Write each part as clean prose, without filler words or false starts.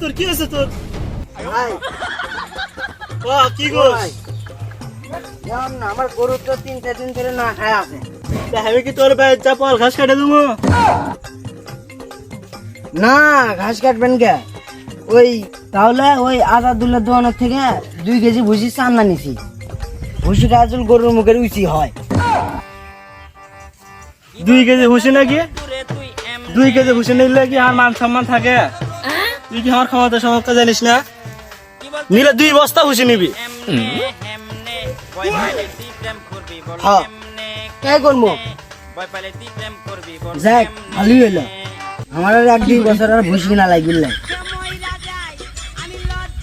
তোর কি হয়েছে তোর? ভাই কি গো? যেমন আমার গরু তো 3-4 দিন ধরে না খায় আছে। আমি কি তোর ভাই চাপাল ঘাস কাটে দেবো? না ঘাস কাটবেন কে? ওই তাহলে ওই আজাদুল্লাহ দোকানের থেকে 2 কেজি ভুসি চান্না নিছি। ভুসিটা আসল গরুর মুখের উচি হয়। 2 কেজি ভুসি নাকি? 2 কেজি ভুসি নিলে কি আমার মান সম্মান থাকে? তুই কি আমার ক্ষমতা সমস্যা জানিস না? নিলে 2 বস্তা ভুসি নিবি। হ্যাঁ কে করবো? যাক ভালোই হইলো, আমার আর 1-2 বছর আর ভুসি কিনা লাগবে না।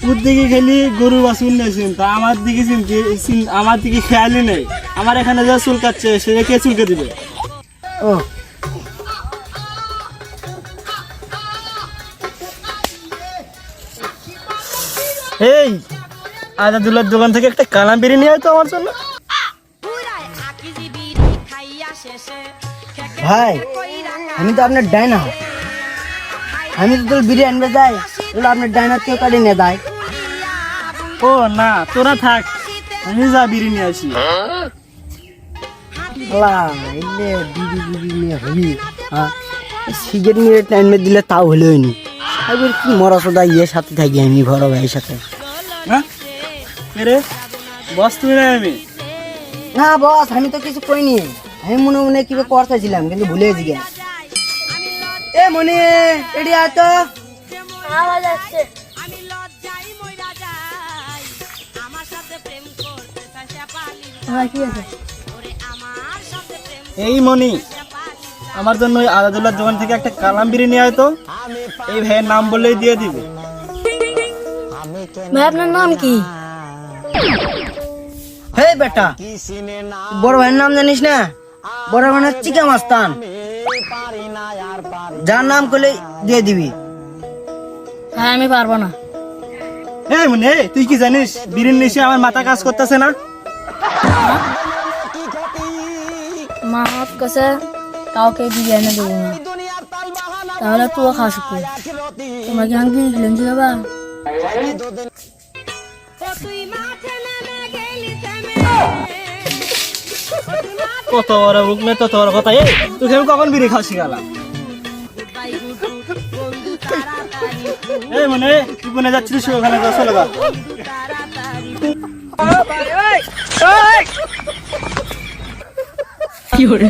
তোর দিকে খালি গরু বাছুর নেছেন, তা আমার দিকে আমার দিকে খেয়ালই নেই। আমার এখানে যা চুল কাটছে সেটা কে চুলকে দিবে? ও এই আজাদুল্লাহর দোকান থেকে একটা কালাম বিড়ি নিয়ে আয় তো আমার জন্য। ভাই আমি তো আপনার ডাইনা, আমি তো তোর বিড়ি আনবে যাই, তাহলে আপনার ডাইনার কেউ কাটি নিয়ে দেয়। ও না, তোরা থাক, আমি যা বিড়ি নিয়ে আসি। সিগারেট মিরেট আনবে দিলে তাও হলে হয়নি। এবার কি মরা সদা ইয়ের সাথে থাকি আমি, বড় ভাইয়ের সাথে। হ্যাঁ রে বস, তুমি না আমি? না বস, আমি তো কিছু করিনি, আমি মনে মনে কি করতেছিলাম কিন্তু ভুলে গেছি। এ মনে এডি আয় তো। আওয়াজ আসছে। কি আছে? এই মনি, আমার জন্য ওই আজাদুল্লাহর দোকান থেকে একটা কালাম বিড়ি নিয়ে আয় তো। এই ভাইয়ের নাম বললেই দিয়ে দিবে। ভাই আপনার নাম কি? হে বেটা, বড় ভাইয়ের নাম জানিস না? বড় ভাইয়ের চিকা মাস্তান, যার নাম করলে দিয়ে দিবি। হ্যাঁ আমি পারবো না। এই মনি, তুই কি জানিস বিড়ির নিশে আমার মাথা কাজ করতেছে না? মা হাত কাছে কাউকে বিরিয়ানি দেবো না, তাহলে তুও খাস। তোমরা কি আমি বিরিয়ানি দেবা? কত বড় বুক নে, তত বড় কথা। এই তুই কখন বিড়ি খাওয়া শিখালাম? এই মনে তুই কোনে যাচ্ছিস? ওখানে চলে গা। কি করে